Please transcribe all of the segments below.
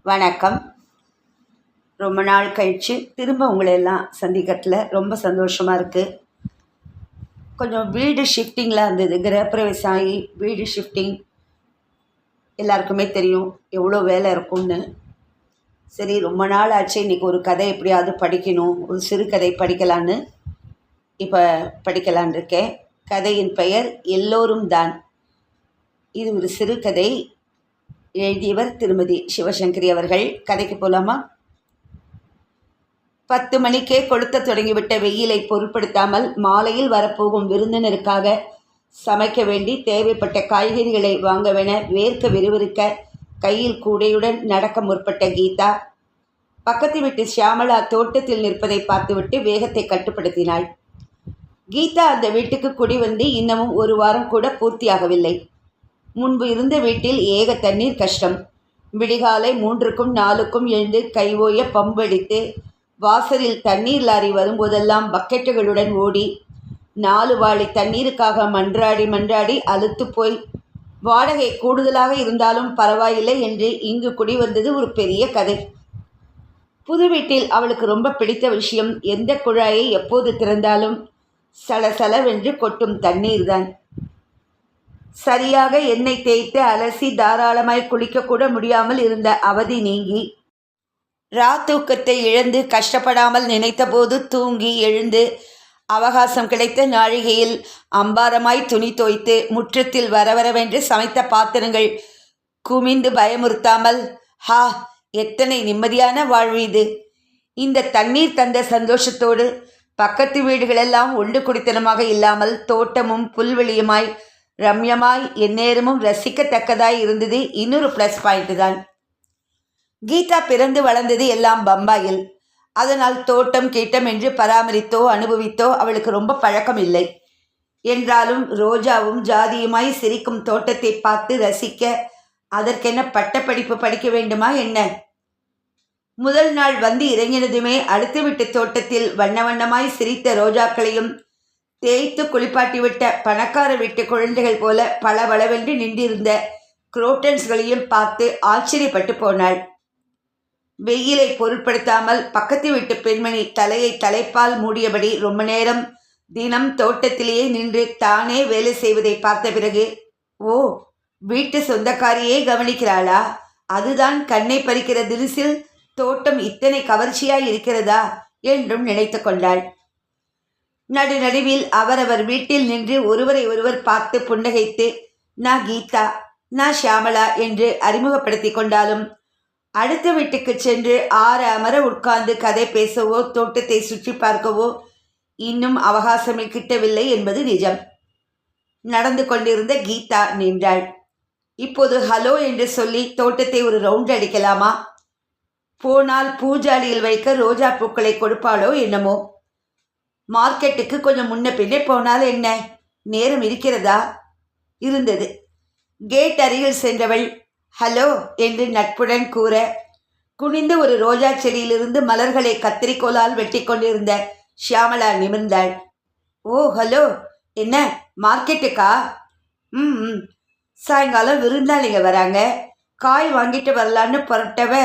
வணக்கம். ரொம்ப நாள் கழித்து திரும்ப உங்களை எல்லாம் சந்திக்கிறதுல ரொம்ப சந்தோஷமாக இருக்குது. கொஞ்சம் வீடு ஷிஃப்டிங்கில் இருந்தது. கிரகப்பிரவேசம் ஆகி வீடு ஷிஃப்டிங் எல்லாருக்குமே தெரியும் எவ்வளோ வேலை இருக்கும்னு. சரி, ரொம்ப நாள் ஆச்சு, இன்றைக்கி ஒரு கதை எப்படியாவது படிக்கணும், ஒரு சிறுகதை படிக்கலான்னு இப்போ படிக்கலான் இருக்கேன். கதையின் பெயர் எல்லோரும் தான். இது ஒரு சிறுகதை. எழுதியவர் திருமதி சிவசங்கரி அவர்கள். கதைக்கு போகலாமா? 10 மணிக்கே கொளுத்த தொடங்கிவிட்ட வெயிலை பொருட்படுத்தாமல் மாலையில் வரப்போகும் விருந்தினருக்காக சமைக்க வேண்டி தேவைப்பட்ட காய்கறிகளை வாங்கவென வேர்க்க விறுவிறுக்க கையில் கூடையுடன் நடக்க முற்பட்ட கீதா பக்கத்து வீட்டு ஷியாமளா தோட்டத்தில் நிற்பதை பார்த்துவிட்டு வேகத்தை கட்டுப்படுத்தினாள். கீதா அந்த வீட்டுக்கு குடி வந்து இன்னமும் 1 வாரம் கூட பூர்த்தியாகவில்லை. முன்பு இருந்த வீட்டில் ஏக தண்ணீர் கஷ்டம். விடிகாலை 3க்கும் 4க்கும் எழுந்து கைவோய பம்படித்து வாசலில் தண்ணீர் லாரி வரும்போதெல்லாம் பக்கெட்டுகளுடன் ஓடி 4 வாளி தண்ணீருக்காக மன்றாடி அலுத்து போய் வாடகை கூடுதலாக இருந்தாலும் பரவாயில்லை என்று இங்கு குடி வந்தது ஒரு பெரிய கதை. புது வீட்டில் அவளுக்கு ரொம்ப பிடித்த விஷயம் எந்த குழாயை எப்போது திறந்தாலும் சலசலவென்று கொட்டும் தண்ணீர் தான். சரியாக எண்ணெய் தேய்த்து அலசி தாராளமாய் குளிக்கக்கூட முடியாமல் இருந்த அவதி நீங்கி தூக்கத்தை இழந்து கஷ்டப்படாமல் நினைத்தபோது தூங்கி எழுந்து அவகாசம் கிடைத்த நாழிகையில் அம்பாரமாய் துணி தோய்த்து முற்றத்தில் வரவரவென்று சமைத்த பாத்திரங்கள் குமிந்து பயமுறுத்தாமல், ஹா, எத்தனை நிம்மதியான வாழ்வு இது! இந்த தண்ணீர் தந்த சந்தோஷத்தோடு பக்கத்து வீடுகளெல்லாம் ஒன்று குடித்தனமாக இல்லாமல் தோட்டமும் புல்வெளியுமாய் ரம்யமாய் எந்நேரமும் ரசிக்கத்தக்கதாய் இருந்தது இன்னொரு ப்ளஸ் பாயிண்ட் தான். கீதா பிறந்து வளர்ந்தது எல்லாம் பம்பாயில். அதனால் தோட்டம் கீட்டம் என்று பராமரித்தோ அனுபவித்தோ அவளுக்கு ரொம்ப பழக்கம் இல்லை. என்றாலும் ரோஜாவும் ஜாதியுமாய் சிரிக்கும் தோட்டத்தை பார்த்து ரசிக்க அதற்கென்ன பட்டப்படிப்பு படிக்க வேண்டுமா என்ன? முதல் நாள் வந்து இறங்கினதுமே அடுத்து விட்டு தோட்டத்தில் வண்ண வண்ணமாய் சிரித்த ரோஜாக்களையும் தேய்த்து குளிப்பாட்டிவிட்ட பணக்கார வீட்டு குழந்தைகள் போல பளபளவென்று நின்றிருந்த குரோட்டன்ஸ்களையும் பார்த்து ஆச்சரியப்பட்டு போனாள். வெயிலை பொருட்படுத்தாமல் பக்கத்து வீட்டு பெண்மணி தலையை தலைப்பால் மூடியபடி ரொம்ப நேரம் தினம் தோட்டத்திலேயே நின்று தானே வேலை செய்வதை பார்த்த பிறகு, ஓ, வீட்டு சொந்தக்காரியே கவனிக்கிறாளா? அதுதான் கண்ணை பறிக்கிற திரிசில் தோட்டம் இத்தனை கவர்ச்சியாய் இருக்கிறதா என்றும் நினைத்து கொண்டாள். நடுநடுவில் அவரவர் வீட்டில் நின்று ஒருவரை ஒருவர் பார்த்து புன்னகைத்து நான் கீதா, நான் ஷியாமளா என்று அறிமுகப்படுத்தி கொண்டாலும் அடுத்த வீட்டுக்கு சென்று அமர உட்கார்ந்து கதை பேசவோ தோட்டத்தை சுற்றி பார்க்கவோ இன்னும் அவகாசமே கிட்டவில்லை என்பது நிஜம். நடந்து கொண்டிருந்த கீதா நின்றாள். இப்போது ஹலோ என்று சொல்லி தோட்டத்தை ஒரு ரவுண்ட் அடிக்கலாமா? போனால் பூஜாலியில் வைக்க ரோஜா பூக்களை கொடுப்பாளோ என்னமோ. மார்க்கெட்டுக்கு கொஞ்சம் முன்ன பின்னே போனால் என்ன, நேரம் இருக்கிறதா? இருந்தது. கேட் அருகில் சென்றவள் ஹலோ என்று நட்புடன் கூற குனிந்து ஒரு ரோஜா செடியிலிருந்து மலர்களை கத்திரிக்கோலால் வெட்டி கொண்டிருந்த ஷியாமளா நிமிர்ந்தாள். ஓ, ஹலோ, என்ன மார்க்கெட்டுக்கா? சாயங்காலம் விருந்தாளிங்க வராங்க, காய் வாங்கிட்டு வரலான்னு புறப்பட்டவ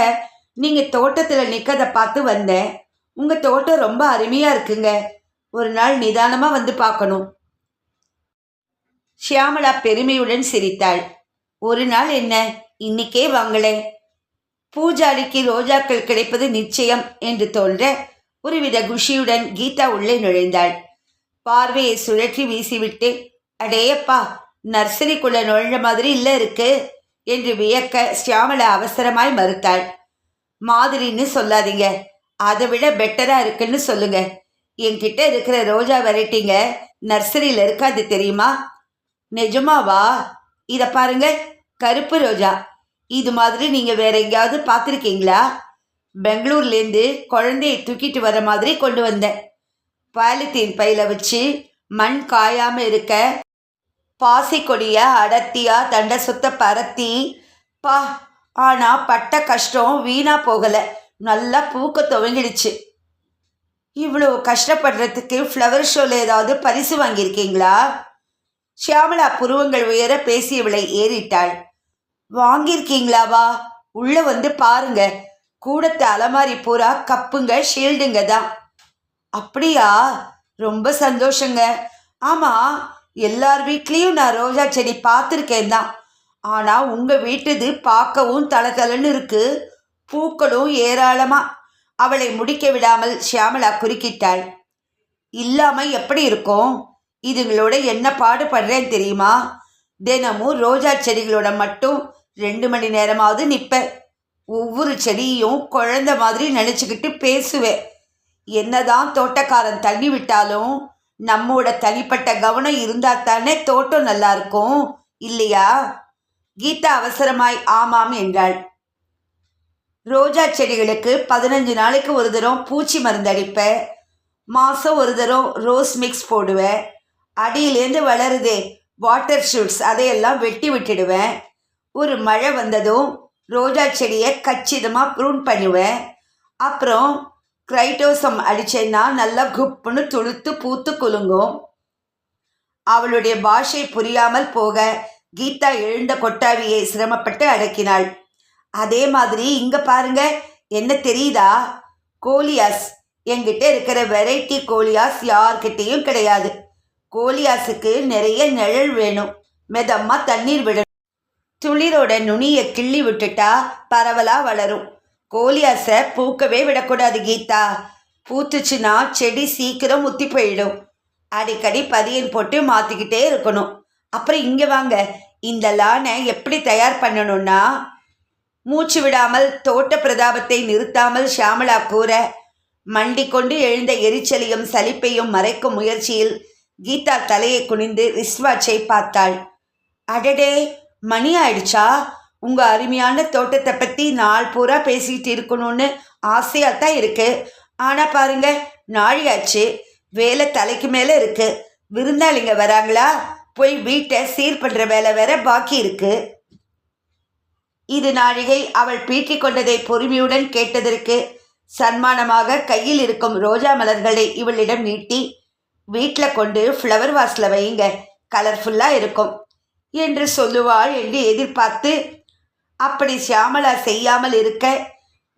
நீங்கள் தோட்டத்தில் நிற்கதை பார்த்து வந்தேன். உங்கள் தோட்டம் ரொம்ப அருமையாக இருக்குங்க, ஒரு நாள் நிதானமாக வந்து பார்க்கணும். ஷியாமளா பெருமையுடன் சிரித்தாள். ஒரு நாள் என்ன, இன்னிக்கே வாங்களே. பூஜாரிக்கு ரோஜாக்கள் கிடைப்பது நிச்சயம் என்று தோன்ற ஒருவித குஷியுடன் கீதா உள்ளே நுழைந்தாள். பார்வையை சுழற்றி வீசிவிட்டு, அடேயப்பா, நர்சரிக்குள்ள நுழைஞ்ச மாதிரி இல்லை இருக்கு என்று வியக்க ஷியாமளா அவசரமாய் மறுத்தாள். மாதிரின்னு சொல்லாதீங்க, அதை விட பெட்டரா இருக்குன்னு சொல்லுங்க. என்கிட்ட இருக்கிற ரோஜா வெரைட்டிங்க நர்சரியில் இருக்காது தெரியுமா? நிஜமாவா? இதை பாருங்க, கருப்பு ரோஜா. இது மாதிரி நீங்கள் வேற எங்கேயாவது பார்த்துருக்கீங்களா? பெங்களூர்லேருந்து குழந்தையை தூக்கிட்டு வர மாதிரி கொண்டு வந்தேன். பாலித்தீன் பையில் வச்சு மண் காயாமல் இருக்க பாசி கொடியை அடர்த்தியாக தண்டை சுத்த பரத்தி பா. ஆனால் பட்ட கஷ்டம் வீணாக போகலை, நல்லா பூக்க துவங்கிடுச்சு. இவ்வளோ கஷ்டப்படுறதுக்கு ஃப்ளவர் ஷோவில் ஏதாவது பரிசு வாங்கியிருக்கீங்களா? ஷியாமளா புருவங்கள் உயர பேசியவளை ஏறிட்டாள். வாங்கியிருக்கீங்களாவா? உள்ள வந்து பாருங்க, கூடத்து அலமாரி பூரா கப்புங்க ஷீல்டுங்க தான். அப்படியா? ரொம்ப சந்தோஷங்க. ஆமாம், எல்லார் வீட்லேயும் நான் ரோஜா செடி பார்த்துருக்கேன் தான். ஆனால் உங்கள் வீட்டுது பார்க்கவும் தளதளன்னு இருக்கு, பூக்களும் ஏராளமாக. அவளை முடிக்க விடாமல் ஷியாமளா குறுக்கிட்டாள். இல்லாமல் எப்படி இருக்கும்? இதுங்களோட என்ன பாடுபடுறேன் தெரியுமா? தினமும் ரோஜா செடிகளோட மட்டும் 2 மணி நேரமாவது நிற்பேன். ஒவ்வொரு செடியும் குழந்தை மாதிரி நினச்சிக்கிட்டு பேசுவேன். என்னதான் தோட்டக்காரன் தள்ளி விட்டாலும் நம்மோட தனிப்பட்ட கவனம் இருந்தால் தானே தோட்டம் நல்லா இருக்கும், இல்லையா? கீதா அவசரமாய் ஆமாம் என்றாள். ரோஜா செடிகளுக்கு 15 நாளைக்கு ஒரு தரம் பூச்சி மருந்து அடிப்பேன். மாதம் ஒரு தரம் ரோஸ் மிக்ஸ் போடுவேன். அடியிலேருந்து வளருதே வாட்டர் ஷூட்ஸ், அதையெல்லாம் வெட்டி விட்டுடுவேன். ஒரு மழை வந்ததும் ரோஜா செடியை கச்சிதமாக ப்ரூன் பண்ணுவேன். அப்புறம் கிரைட்டோசம் அடித்தேன்னா நல்லா குப்புன்னு துளுத்து பூத்து குலுங்கும். அவளுடைய பாஷை புரியாமல் போக கீதா எழுந்த கொட்டாவியை சிரமப்பட்டு அடக்கினாள். அதே மாதிரி இங்கே பாருங்க, என்ன தெரியுதா? கோலியாஸ். என்கிட்ட இருக்கிற வெரைட்டி கோலியாஸ் யார்கிட்டையும் கிடையாது. கோலியாஸுக்கு நிறைய நிழல் வேணும், மெதமா தண்ணீர் விடணும். துளிரோட நுனியை கிள்ளி விட்டுட்டா பரவலாக வளரும். கோலியாஸை பூக்கவே விடக்கூடாது கீதா. பூத்துச்சுன்னா செடி சீக்கிரம் முத்தி போயிடும். அடிக்கடி பதியன் போட்டு மாற்றிக்கிட்டே இருக்கணும். அப்புறம் இங்கே வாங்க, இந்த லானை எப்படி தயார் பண்ணணும்னா, மூச்சு விடாமல் தோட்ட பிரதாபத்தை நிறுத்தாமல் ஷியாமளா கூற, மண்டி கொண்டு எழுந்த எரிச்சலையும் சலிப்பையும் மறைக்கும் முயற்சியில் கீதா தலையை குனிந்து ரிஸ்வாட்சை பார்த்தாள். அடடே, மணி ஆயிடுச்சா? உங்கள் அருமையான தோட்டத்தை பற்றி நாள் பூரா பேசிகிட்டு இருக்கணும்னு ஆசையாக தான் இருக்குது. ஆனால் பாருங்க, நாழியாச்சு. வேலை தலைக்கு மேலே இருக்குது. விருந்தாளிங்க வராங்களா? போய் வீட்டை சீர் பண்ணுற வேலை வேற பாக்கி இருக்குது. இது நாழிகை அவள் பீற்றிக் கொண்டதை பொறுமையுடன் கேட்டதற்கு சன்மானமாக கையில் இருக்கும் ரோஜா மலர்களை இவளிடம் நீட்டி, வீட்டில் கொண்டு ஃப்ளவர் வாஸில் வைங்க, கலர்ஃபுல்லாக இருக்கும் என்று சொல்லுவாள் என்று எதிர்பார்த்து, அப்படி ஷியாமளா செய்யாமல் இருக்க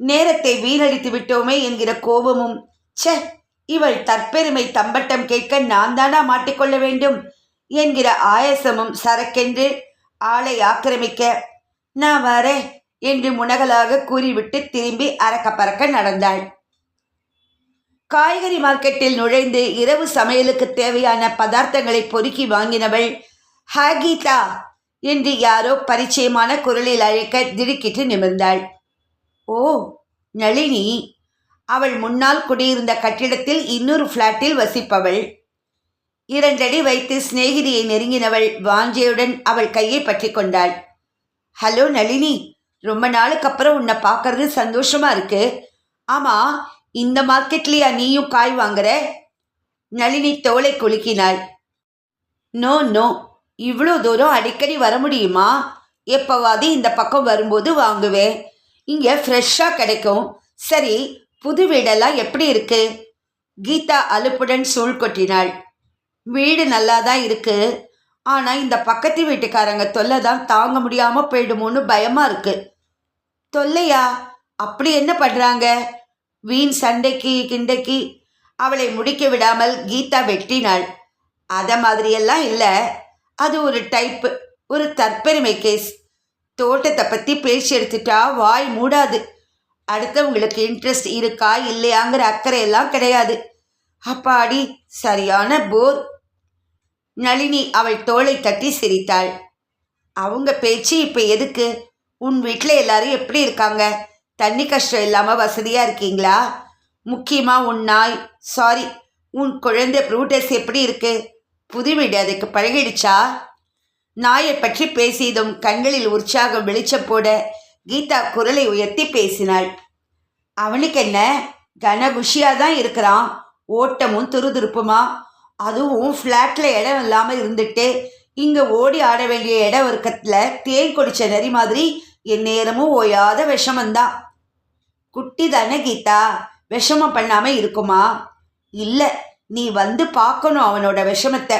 நேரத்தை வீணடித்து விட்டோமே என்கிற கோபமும், ச்சே, இவள் தற்பெருமை தம்பட்டம் கேட்க நான் தானா மாட்டிக்கொள்ள வேண்டும் என்கிற ஆயசமும் சரக்கென்று ஆளை ஆக்கிரமிக்க, நான் வரேன் என்று முனகலாக கூறிவிட்டு திரும்பி அரக்க பறக்க நடந்தாள். காய்கறி மார்க்கெட்டில் நுழைந்து இரவு சமையலுக்கு தேவையான பதார்த்தங்களை பொறுக்கி வாங்கினவள், ஹாகீதா என்று யாரோ பரிச்சயமான குரலில் அழைக்க திடுக்கிட்டு நிமிர்ந்தாள். ஓ, நளினி. அவள் முன்னால் குடியிருந்த கட்டிடத்தில் இன்னொரு ஃப்ளாட்டில் வசிப்பவள். 2 அடி வைத்து சிநேகிதியை நெருங்கினவள் வாஞ்சையுடன் அவள் கையை பற்றி கொண்டாள். ஹலோ நளினி, ரொம்ப நாளுக்கு அப்புறம் உன்னை பார்க்கறது சந்தோஷமா இருக்கு. ஆமாம், இந்த மார்க்கெட்லையா நீயும் காய் வாங்குற? நளினி தோளை குலுக்கினாள். நோ நோ, இவ்வளோ தூரம் அடிக்கடி வர முடியுமா? எப்போவாது இந்த பக்கம் வரும்போது வாங்குவேன். இங்கே ஃப்ரெஷ்ஷாக கிடைக்கும். சரி, புது வீடெல்லாம் எப்படி இருக்கு? கீதா அலுப்புடன் சூழ் கொட்டினாள். வீடு நல்லா தான் இருக்கு. ஆனால் இந்த பக்கத்து வீட்டுக்காரங்க தொல்லை தான் தாங்க முடியாமல் போயிடுமோன்னு பயமாக இருக்கு. தொல்லையா? அப்படி என்ன பண்ணுறாங்க? வீண் சண்டைக்கு கிண்டைக்கு அவளை முடிக்க விடாமல் கீதா வெட்டினாள். அதை மாதிரியெல்லாம் இல்லை. அது ஒரு டைப்பு, ஒரு தற்பெருமை கேஸ். தோட்டத்தை பற்றி பேசி எடுத்துட்டா வாய் மூடாது. அடுத்தவங்களுக்கு இன்ட்ரெஸ்ட் இருக்கா இல்லையாங்கிற அக்கறையெல்லாம் கிடையாது. அப்பாடி, சரியான போர். நளினி அவள் தோளை தட்டி சிரித்தாள். அவங்க பேச்சு இப்போ எதுக்கு? உன் வீட்டில் எல்லாரும் எப்படி இருக்காங்க? தண்ணி கஷ்டம் இல்லாமல் வசதியாக இருக்கீங்களா? முக்கியமாக உன் நாய், சாரி, உன் குழந்தை ப்ரூட்டஸ் எப்படி இருக்கு? புது வீடு அதுக்கு பழகிடுச்சா? நாயை பற்றி பேசியதும் கண்களில் உற்சாகம் வெளிச்சம் போட கீதா குரலை உயர்த்தி பேசினாள். அவனுக்கு என்ன, கனகுஷியாக தான் இருக்கிறான். ஓட்டமும் துருதுருப்புமா. அதுவும் ஃப்ளாட்டில் இடம் இல்லாமல் இருந்துட்டு இங்கே ஓடி ஆட வேண்டிய இடம் இருக்கத்தில் தேன் கொடிச்ச நரி மாதிரி என் நேரமும் ஓயாத விஷமந்தான். குட்டி தானே கீதா, விஷமம் பண்ணாமல் இருக்குமா? இல்லை, நீ வந்து பார்க்கணும் அவனோட விஷமத்தை.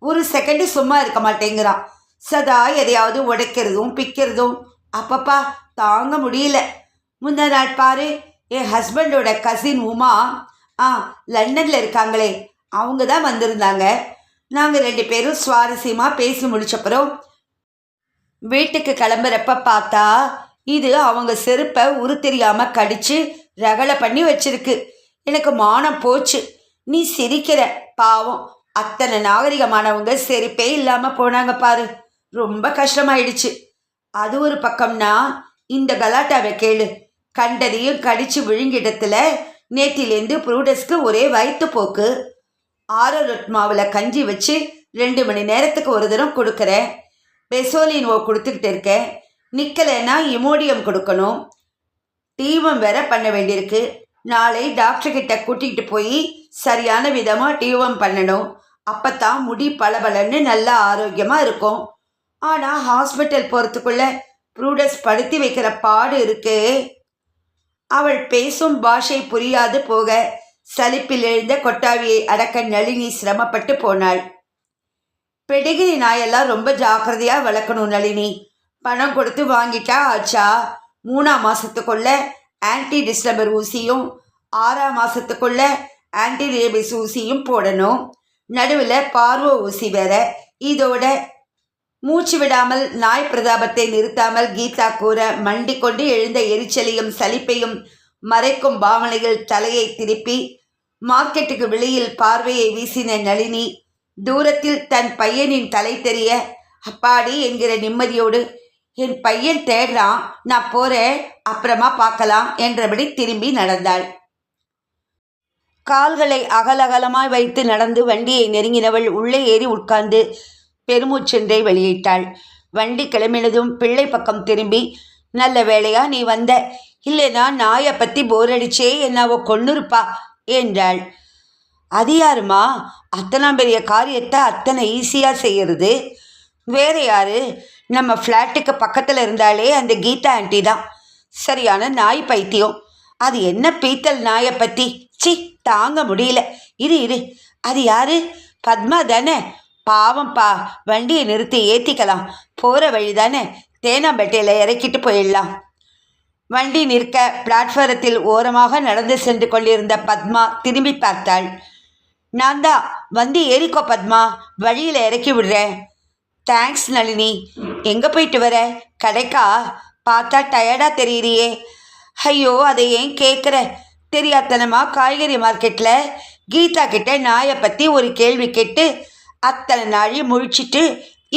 ஒரு செகண்டு சும்மா இருக்க மாட்டேங்கிறான். சதா எதையாவது உடைக்கிறதும் பிக்கிறதும். அப்பப்பா தாங்க முடியல. முந்தா நாள் பாரு, என் ஹஸ்பண்டோட கசின் உமா லண்டனில் இருக்காங்களே, அவங்க தான் வந்திருந்தாங்க. நாங்கள் 2 பேரும் சுவாரஸ்யமாக பேசி முடிச்சப்புறம் வீட்டுக்கு கிளம்புறப்ப பார்த்தா இது அவங்க செருப்பை தெரியாமல் கடிச்சு ரகலை பண்ணி வச்சிருக்கு. எனக்கு மானம் போச்சு. நீ சிரிக்கிற, பாவம் அத்தனை நாகரிகமானவங்க செருப்பே இல்லாமல் போனாங்க பாரு. ரொம்ப கஷ்டமாயிடுச்சு. அது ஒரு பக்கம்னா இந்த கலாட்டாவை கேளு. கண்டதையும் கடிச்சு விழுங்கிடத்துல நேற்றிலேருந்து ப்ரூடஸ்க்கு ஒரே வயிற்று போக்கு. ஆரோரொட் மாவில் கஞ்சி வச்சு 2 மணி நேரத்துக்கு ஒரு தரம் கொடுக்குறேன். பெசோலின்வோ கொடுத்துக்கிட்டு இருக்கேன். நிற்கலைன்னா இமோடியம் கொடுக்கணும். டீவம் வேற பண்ண வேண்டியிருக்கு. நாளை டாக்டர்கிட்ட கூட்டிகிட்டு போய் சரியான விதமாக டீவம் பண்ணணும். அப்போத்தான் முடி பளபளன்னு நல்லா ஆரோக்கியமாக இருக்கும். ஆனால் ஹாஸ்பிட்டல் போகிறதுக்குள்ள ப்ரூடஸ் படுத்தி வைக்கிற பாடு இருக்கே. அவள் பேசும் பாஷை புரியாது போக சலிப்பில் எழுந்த கொட்டாவியை அடக்க நளினி சிரமப்பட்டு போனாள். பெடிகிரி நாயெல்லாம் ரொம்ப ஜாக்கிரதையாக வளர்க்கணும் நளினி. பணம் கொடுத்து வாங்கிட்டா ஆச்சா. 3ஆம் மாதத்துக்குள்ள ஆன்டி டிஸ்டம்பர் ஊசியும் 6ஆம் மாதத்துக்குள்ள ஆன்டி ரேபிஸ் ஊசியும் போடணும். நடுவில் பார்வோ ஊசி வேற. இதோட மூச்சு விடாமல் நாய் பிரதாபத்தை நிறுத்தாமல் கீதா கூற மண்டி கொண்டு எழுந்த எரிச்சலையும் சலிப்பையும் மறைக்கும் பாவனையில் தலையை திருப்பி மார்க்கெட்டுக்கு வெளியில் பார்வையை வீசின நளினி தூரத்தில் தன் பையனின் தலை தெரிய அப்பாடி என்கிற நிம்மதியோடு என் பையன் தேடுறான், நான் போகிறேன், அப்புறமா பார்க்கலாம் என்றபடி திரும்பி நடந்தாள். கால்களை அகலகலமாய் வைத்து நடந்து வண்டியை நெருங்கினவள் உள்ளே ஏறி உட்கார்ந்து பெருமூச்சென்றை வெளியிட்டாள். வண்டி கிளம்பினதும் பிள்ளை பக்கம் திரும்பி, நல்ல வேளையா நீ வந்த, இல்லைனா நாயை பற்றி போர் அடிச்சே என்னவோ கொன்னுருப்பா என்றாள். அது யாருமா அத்தனை பெரிய காரியத்தை அத்தனை ஈஸியாக செய்கிறது? வேற யாரு, நம்ம ஃப்ளாட்டுக்கு பக்கத்தில் இருந்தாலே அந்த கீதா ஆண்டி தான். சரியான நாய் பைத்தியம். அது என்ன பீத்தல் நாயை பற்றி, சி தாங்க முடியல. இரு அது யாரு? பத்மா தானே? பாவம்பா, வண்டியை நிறுத்தி ஏற்றிக்கலாம். போகிற வழி தானே, தேனாம்பேட்டையில் இறக்கிட்டு போயிடலாம். வண்டி நிற்க பிளாட்ஃபாரத்தில் ஓரமாக நடந்து சென்று கொண்டிருந்த பத்மா திரும்பி பார்த்தாள். நான் தான், வந்து ஏறிக்கோ பத்மா, வழியில் இறக்கி விடுறேன். தேங்க்ஸ் நளினி. எங்கே போயிட்டு வர? கடைக்கா? பார்த்தா டயர்டாக தெரியுறியே. ஐயோ அதை ஏன் கேட்குற? தெரியாதனமாக காய்கறி மார்க்கெட்டில் கீதா கிட்ட நாயை பற்றி ஒரு கேள்வி கேட்டு அத்தனை நாழி முழிச்சிட்டு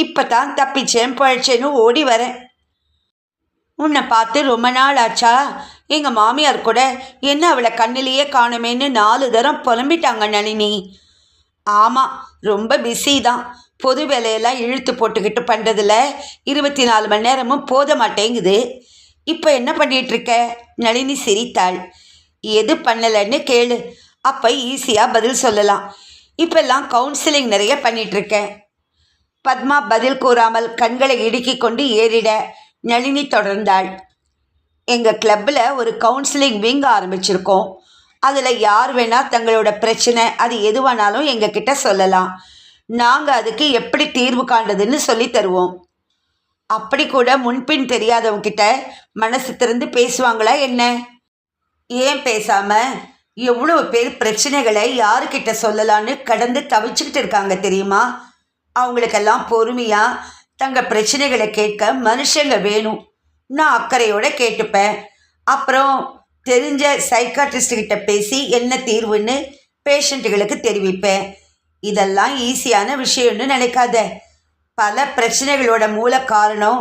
இப்போ தான் தப்பிச்சேன் பழச்சேன்னு ஓடி வரேன். உன்னை பார்த்து ரொம்ப நாள் ஆச்சா? எங்கள் மாமியார் கூட என்ன அவளை கண்ணிலேயே காணுமேன்னு 4 தரம் புலம்பிட்டாங்க நளினி. ஆமாம், ரொம்ப பிஸி தான். பொது வேலையெல்லாம் இழுத்து போட்டுக்கிட்டு பண்ணுறதுல 24 மணி நேரமும் போத மாட்டேங்குது. இப்போ என்ன பண்ணிகிட்ருக்க? நளினி சிரித்தாள். எது பண்ணலைன்னு கேளு, அப்போ ஈஸியாக பதில் சொல்லலாம். இப்பெல்லாம் கவுன்சிலிங் நிறைய பண்ணிகிட்ருக்கேன். பத்மா பதில் கூறாமல் கண்களை இடுக்கி கொண்டு ஏறிட நளினி தொடர்ந்தாள். எங்கள் கிளப்பில் ஒரு கவுன்சிலிங் விங் ஆரம்பிச்சிருக்கோம். அதில் யார் வேணால் தங்களோட பிரச்சனை அது எதுவானாலும் எங்ககிட்ட சொல்லலாம். நாங்கள் அதுக்கு எப்படி தீர்வு காண்றதுன்னு சொல்லி தருவோம். அப்படி கூட முன்பின் தெரியாதவங்கிட்ட மனசு திறந்து பேசுவாங்களா என்ன? ஏன் பேசாமல் எவ்வளோ பேர் பிரச்சனைகளை யாருக்கிட்ட சொல்லலான்னு கடந்து தவிச்சுக்கிட்டு இருக்காங்க தெரியுமா? அவங்களுக்கெல்லாம் பொறுமையாக தங்கள் பிரச்சனைகளை கேட்க மனுஷங்க வேணும். நான் அக்கறையோடு கேட்டுப்பேன். அப்புறம் தெரிஞ்ச சைக்காட்ரிஸ்ட்கிட்ட பேசி என்ன தீர்வுன்னு பேஷண்ட்டுகளுக்கு தெரிவிப்பேன். இதெல்லாம் ஈஸியான விஷயம்னு நினைக்காத. பல பிரச்சனைகளோட மூல காரணம்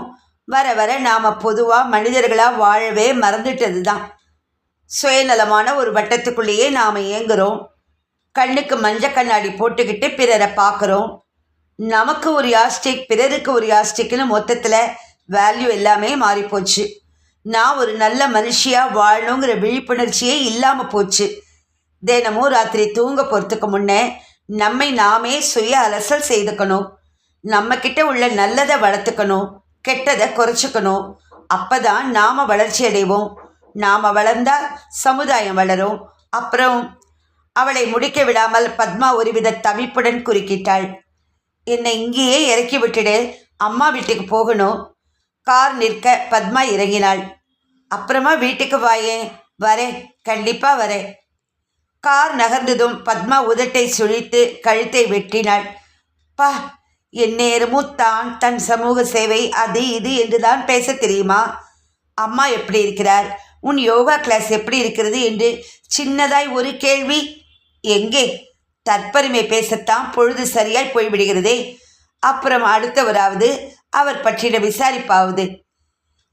வர வர நாம் பொதுவாக மனிதர்களாக வாழவே மறந்துட்டது தான். சுயநலமான ஒரு வட்டத்துக்குள்ளேயே நாம் இயங்குகிறோம். கண்ணுக்கு மஞ்சள் கண்ணாடி போட்டுக்கிட்டு பிறரை பார்க்குறோம். நமக்கு ஒரு யாஸ்டிக், பிறருக்கு ஒரு யாஸ்டிக்னு மொத்தத்தில் வேல்யூ எல்லாமே மாறிப்போச்சு. நான் ஒரு நல்ல மனுஷியாக வாழணுங்கிற விழிப்புணர்ச்சியே இல்லாமல் போச்சு. தினமும் ராத்திரி தூங்க போகிறதுக்கு முன்னே நம்மை நாமே சுய அலசல் செய்துக்கணும். நம்மக்கிட்ட உள்ள நல்லதை வளர்த்துக்கணும், கெட்டதை குறைச்சிக்கணும். அப்போ தான் நாம் வளர்ச்சி அடைவோம். நாம் வளர்ந்தால் சமுதாயம் வளரும். அப்புறம் அவளை முடிக்க விடாமல் பத்மா ஒருவித தவிப்புடன் குறுக்கிட்டாள். என்னை இங்கேயே இறக்கி விட்டுடு, அம்மா வீட்டுக்கு போகணும். கார் நிற்க பத்மா இறங்கினாள். அப்புறமா வீட்டுக்கு வாயேன். வரேன், கண்டிப்பாக வரேன். கார் நகர்ந்ததும் பத்மா உதட்டை சுழித்து கழுத்தை வெட்டினாள். பா, எந்நேரமும் தான் தன் சமூக சேவை அது இது என்றுதான் பேச தெரியுமா? அம்மா எப்படி இருக்கிறார், உன் யோகா கிளாஸ் எப்படி இருக்கிறது என்று சின்னதாய் ஒரு கேள்வி. எங்கே? தற்பெருமை பேசத்தான் பொழுது சரியாய் போய்விடுகிறதே. அப்புறம் அடுத்தவராவது அவர் பற்றின விசாரிப்பாவது.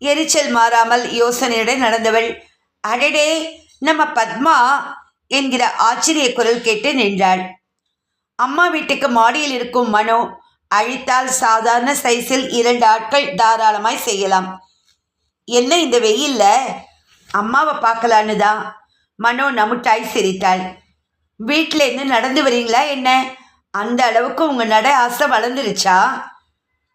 எரிச்சல் மாறாமல் யோசனையுடன் நடந்தவள், அடடே, நம்ம பத்மா என்கிற ஆச்சரிய குரல் கேட்டு நின்றாள். அம்மா வீட்டுக்கு மாடியில் இருக்கும் மனோ அழித்தால் சாதாரண சைஸில் 2 ஆட்கள் தாராளமாய் செய்யலாம். என்ன இந்த வெயில்ல? அம்மாவை பார்க்கலான்னு தான். மனோ நமுட்டாய் சிரித்தாள். வீட்டில் இருந்து நடந்து வரீங்களா என்ன? அந்த அளவுக்கு உங்கள் நட ஆசை வளர்ந்துருச்சா?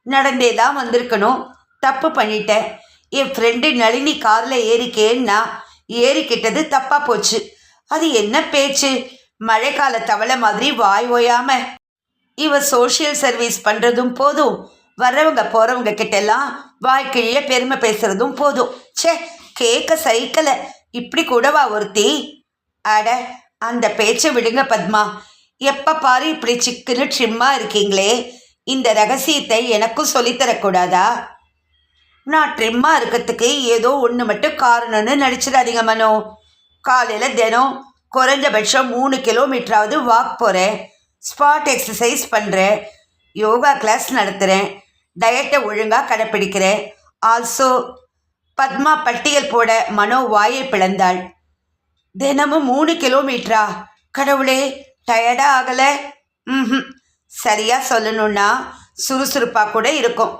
நடந்தே தான் வந்திருக்கணும். தப்பு பண்ணிட்டேன். என் ஃப்ரெண்டு நளினி காரில் ஏறிக்கேன்னா ஏறிக்கிட்டது தப்பாக போச்சு. அது என்ன பேச்சு? மழைக்கால தவளை மாதிரி வாய் ஓயாம. இவ சோஷியல் சர்வீஸ் பண்ணுறதும் போதும், வர்றவங்க போகிறவங்க கிட்டெல்லாம் வாய்க்கிழிய பெருமை பேசுகிறதும் போதும். சே, கேட்க சைக்கிளை. இப்படி கூடவா ஒருத்தி? அட, அந்த பேச்சை விடுங்க பத்மா. எப்போ பாரு இப்படி சிக்குன்னு ட்ரிம்மாக இருக்கீங்களே, இந்த ரகசியத்தை எனக்கும் சொல்லித்தரக்கூடாதா? நான் ட்ரிம்மாக இருக்கிறதுக்கு ஏதோ ஒன்று மட்டும் காரணம்னு நினச்சிடாதீங்க மனோ. காலையில் தினம் குறைஞ்சபட்சம் 3 கிலோமீட்டராவது வாக் போகிறேன், ஸ்பாட் எக்ஸசைஸ் பண்ணுறேன், யோகா கிளாஸ் நடத்துகிறேன், டயட்டை ஒழுங்காக கடைப்பிடிக்கிறேன். ஆல்சோ பத்மா பட்டியல் போட மனோ வாயை பிளந்தாள். தினமும் 3 கிலோமீட்டரா? கடவுளே, டயர்டாக ஆகலை? சரியாக சொல்லணுன்னா சுறுசுறுப்பாக கூட இருக்கும்.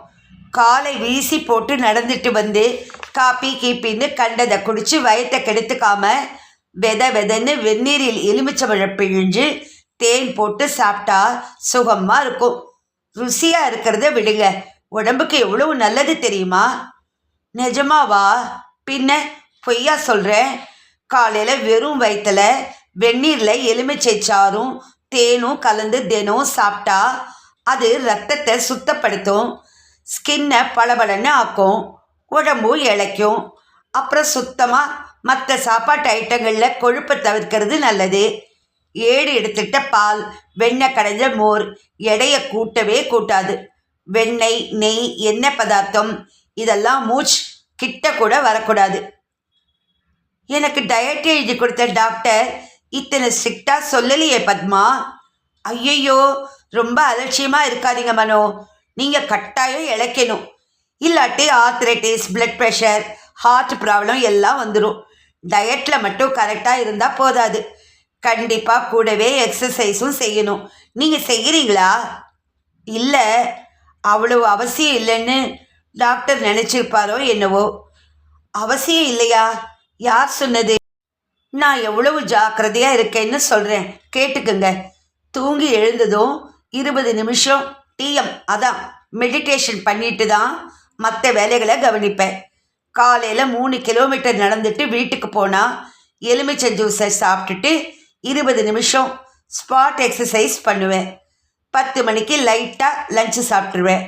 காலை வீசி போட்டு நடந்துட்டு வந்து காப்பி கீப்பின்னு கண்டதை குடித்து வயத்தை கெடுத்துக்காம வெதன்னு வெந்நீரில் எலுமிச்சம்பழம் பிழிஞ்சு தேன் போட்டு சாப்பிட்டா சுகமாக இருக்கும். ருசியாக இருக்கிறத விடுங்க, உடம்புக்கு எவ்வளவு நல்லது தெரியுமா? நிஜமாவா? பின்ன பொய்யா சொல்கிறேன்? காலையில் வெறும் வயிற்றுல வெந்நீரில் எலுமிச்சை சாறும் தேனும் கலந்து தினம் சாப்பிட்டா அது ரத்தத்தை சுத்தப்படுத்தும், ஸ்கின்னை பளபளன்னு ஆக்கும், உடம்பும் இளைக்கும். அப்புறம் சுத்தமாக மற்ற சாப்பாட்டு ஐட்டங்களில் கொழுப்பை தவிர்க்கிறது நல்லது. 7 எடுத்துட்ட பால், வெண்ணெய் கடைஞ்ச மோர் எடையை கூட்டவே கூட்டாது. வெண்ணெய், நெய், எண்ணெய் பதார்த்தம் இதெல்லாம் மூச்சு கிட்ட கூட வரக்கூடாது. எனக்கு டயட் எழுதி கொடுத்த டாக்டர் இத்தனை ஸ்ட்ரிக்டாக சொல்லலையே பத்மா. ஐயையோ, ரொம்ப அலட்சியமாக இருக்காதீங்க மனோ. நீங்கள் கட்டாயம் இழைக்கணும். இல்லாட்டி arthritis, blood pressure, heart problem எல்லாம் வந்துடும். டயட்டில் மட்டும் கரெக்டாக இருந்தால் போதாது, கண்டிப்பாக கூடவே எக்ஸசைஸும் செய்யணும். நீங்கள் செய்கிறீங்களா? இல்லை, அவ்வளோ அவசியம் இல்லைன்னு டாக்டர் நினச்சிருப்பாரோ என்னவோ. அவசியம் இல்லையா? யார் சொன்னது? நான் எவ்வளவு ஜாக்கிரதையாக இருக்கேன்னு சொல்கிறேன், கேட்டுக்குங்க. தூங்கி எழுந்ததும் 20 நிமிஷம் டிஎம், அதான் மெடிடேஷன் பண்ணிட்டு தான் மற்ற வேலைகளை கவனிப்பேன். காலையில் 3 கிலோமீட்டர் நடந்துட்டு வீட்டுக்கு போனால் எலுமிச்சை ஜூஸை சாப்பிட்டுட்டு 20 நிமிஷம் ஸ்பாட் எக்ஸசைஸ் பண்ணுவேன். 10 மணிக்கு லைட்டாக லஞ்சு சாப்பிட்ருவேன்.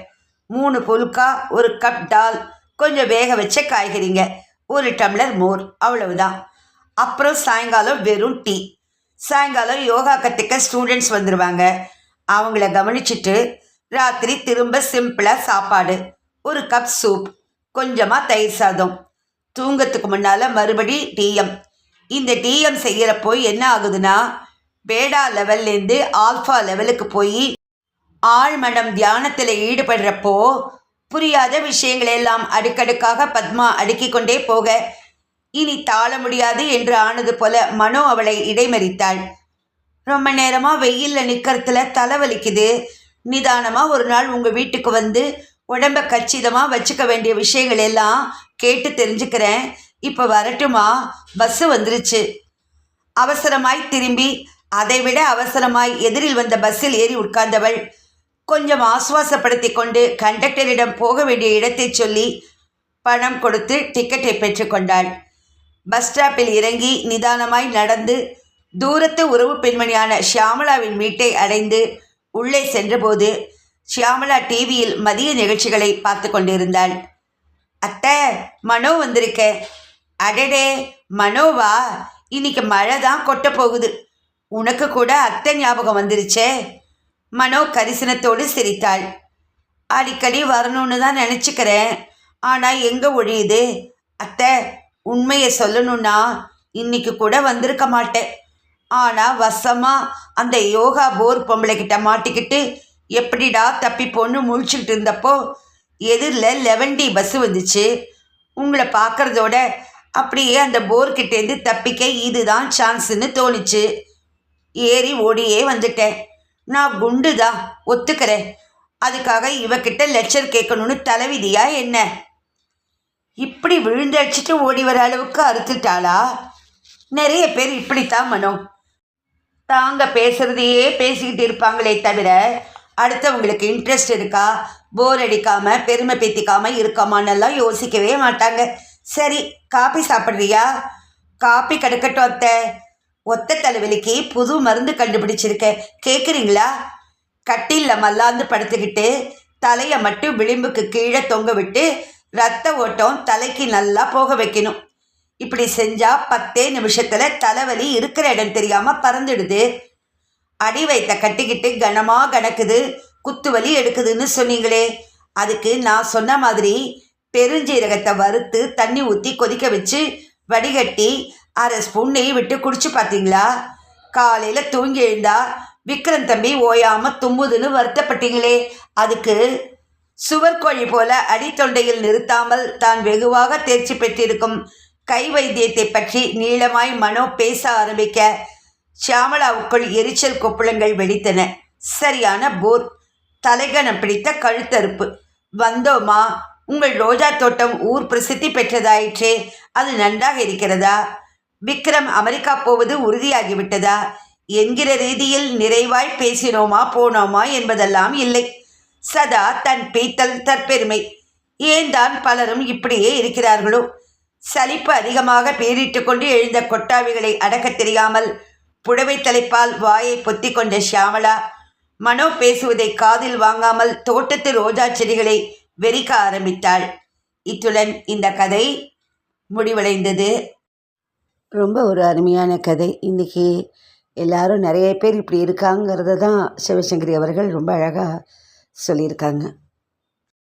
3 புல்கா, 1 கப் டால், கொஞ்சம் வேக வச்ச காய்கறிங்க, 1 டம்ளர் மோர், அவ்வளவுதான். அப்புறம் சாயங்காலம் வெறும் டீ. சாயங்காலம் யோகா கற்றுக்க ஸ்டூடெண்ட்ஸ் வந்துடுவாங்க, அவங்கள கவனிச்சுட்டு ராத்திரி திரும்ப சிம்பிளாக சாப்பாடு, 1 கப் சூப், கொஞ்சமாக தயிர் சாதம். தூங்கத்துக்கு முன்னால் மறுபடி டிஎம். இந்த டிஎம் செய்கிறப்போ என்ன ஆகுதுன்னா, பேடா லெவல்லேருந்து ஆல்ஃபா லெவலுக்கு போய் ஆழ்மனம் தியானத்தில் ஈடுபடுறப்போ புரியாத விஷயங்களெல்லாம் அடுக்கடுக்காக பத்மா அடுக்கி கொண்டே போக இனி தாழ முடியாது என்று ஆனது போல மனோ அவளை இடைமறித்தாள். ரொம்ப நேரமாக வெயிலில் நிற்கிறதுல தலைவலிக்குது, நிதானமாக ஒரு நாள் உங்கள் வீட்டுக்கு வந்து உடம்பை கச்சிதமாக வச்சுக்க வேண்டிய விஷயங்கள் எல்லாம் கேட்டு தெரிஞ்சுக்கிறேன். இப்போ வரட்டுமா? பஸ்ஸு வந்துருச்சு. அவசரமாய் திரும்பி அதைவிட அவசரமாய் எதிரில் வந்த பஸ்ஸில் ஏறி உட்கார்ந்தவள் கொஞ்சம் ஆசுவாசப்படுத்தி கொண்டு கண்டக்டரிடம் போக வேண்டிய இடத்தை சொல்லி பணம் கொடுத்து டிக்கெட்டை பெற்றுக்கொண்டாள். பஸ் ஸ்டாப்பில் இறங்கி நிதானமாய் நடந்து தூரத்து உறவு பெண்மணியான ஷியாமளாவின் வீட்டை அடைந்து உள்ளே சென்றபோது ஷியாமளா டிவியில் மதிய நிகழ்ச்சிகளை பார்த்து கொண்டிருந்தாள். அத்தை, மனோ வந்திருக்கேன். அடடே, மனோவா? இன்னைக்கு மழை தான் கொட்ட போகுது. உனக்கு கூட அத்தை ஞாபகம் வந்துருச்சே. மனோ கரிசனத்தோடு சிரித்தாள். அடிக்கடி வரணும்னு தான் நினச்சிக்கிறேன், ஆனால் எங்கே ஒழியுது. அத்தை, உண்மையை சொல்லணும்னா இன்னைக்கு கூட வந்திருக்க மாட்டேன். ஆனால் வசமாக அந்த யோகா போர் பொம்பளைக்கிட்ட மாட்டிக்கிட்டு எப்படிடா தப்பிப்போன்னு முழிச்சுக்கிட்டு இருந்தப்போ எதிரில் 11D பஸ்ஸு வந்துச்சு. உங்களை பார்க்குறதோட அப்படியே அந்த போர்கிட்டேருந்து தப்பிக்க இதுதான் சான்ஸுன்னு தோணுச்சு. ஏறி ஓடியே வந்துட்டேன். நான் குண்டு தான், ஒத்துக்கிறேன். அதுக்காக இவக்கிட்ட லெக்சர் கேட்கணும்னு தலைவிதியா என்ன? இப்படி விழுந்தடிச்சிட்டு ஓடி வர அளவுக்கு அறுத்துட்டாளா? நிறைய பேர் இப்படித்தான் மனோ. தாங்க பேசுகிறதையே பேசிக்கிட்டு இருப்பாங்களே தவிர அடுத்தவங்களுக்கு இன்ட்ரெஸ்ட் இருக்கா, போர் அடிக்காமல் பெருமை பேத்திக்காமல் இருக்கமானெல்லாம் யோசிக்கவே மாட்டாங்க. சரி, காப்பி சாப்பிட்றியா? காப்பி கிடக்கட்டும் அத்தை. ஒத்த தலைவலிக்கு புது மருந்து கண்டுபிடிச்சிருக்கேன், கேட்குறீங்களா? கட்டிலில் மல்லாந்து படுத்துக்கிட்டு தலையை மட்டும் விளிம்புக்கு கீழே தொங்க விட்டு ரத்த ஓட்டம் தலைக்கு நல்லா போக வைக்கணும். இப்படி செஞ்சால் 10 நிமிஷத்தில் தலைவலி இருக்கிற இடம் தெரியாமல் பறந்துடுது. அடி வயிற்ற கட்டிக்கிட்டு கனமாக கணக்குது, குத்து வலி எடுக்குதுன்னு சொன்னீங்களே, அதுக்கு நான் சொன்ன மாதிரி பெருஞ்சீரகத்தை வறுத்து தண்ணி ஊற்றி கொதிக்க வச்சு வடிகட்டி 1/2 ஸ்பூன் நெய் விட்டு குடிச்சு பார்த்தீங்களா? காலையில் தூங்கி எழுந்தா விக்ரம் தம்பி ஓயாமல் தும்புதுன்னு வருத்தப்பட்டீங்களே, அதுக்கு சுவர்கோழி போல அடித்தொண்டையில் நிறுத்தாமல் தான் வெகுவாக தேர்ச்சி பெற்றிருக்கும் கை வைத்தியத்தை பற்றி நீளமாய் மனோ பேச ஆரம்பிக்க ஷியாமளாவுக்குள் எரிச்சல் கொப்புளங்கள் வெடித்தன. சரியான போர், தலைகணம் பிடித்த கழுத்தறுப்பு. வந்தோமா, உங்கள் ரோஜா தோட்டம் ஊர் பிரசித்தி பெற்றதாயிற்றே, அது நன்றாக இருக்கிறதா? விக்ரம் அமெரிக்கா போவது உறுதியாகிவிட்டதா என்கிற ரீதியில் நிறைவாய் பேசினோமா போனோமா என்பதெல்லாம் இல்லை. சதா தன் பீத்தல் தற்பெருமை. ஏன் தான் பலரும் இப்படியே இருக்கிறார்களோ? சலிப்பு அதிகமாக பேரிட்டு கொண்டு எழுந்த கொட்டாவிகளை அடக்க தெரியாமல் புடவை தலைப்பால் வாயை பொத்தி கொண்ட ஷியாமளா மனோ பேசுவதை காதில் வாங்காமல் தோட்டத்து ரோஜா செடிகளை வெறிக்க ஆரம்பித்தாள். இத்துடன் இந்த கதை முடிவடைந்தது. ரொம்ப ஒரு அருமையான கதை. இன்றைக்கி எல்லாரும் நிறைய பேர் இப்படி இருக்காங்கிறத தான் சிவசங்கரி அவர்கள் ரொம்ப அழகாக சொல்லியிருக்காங்க.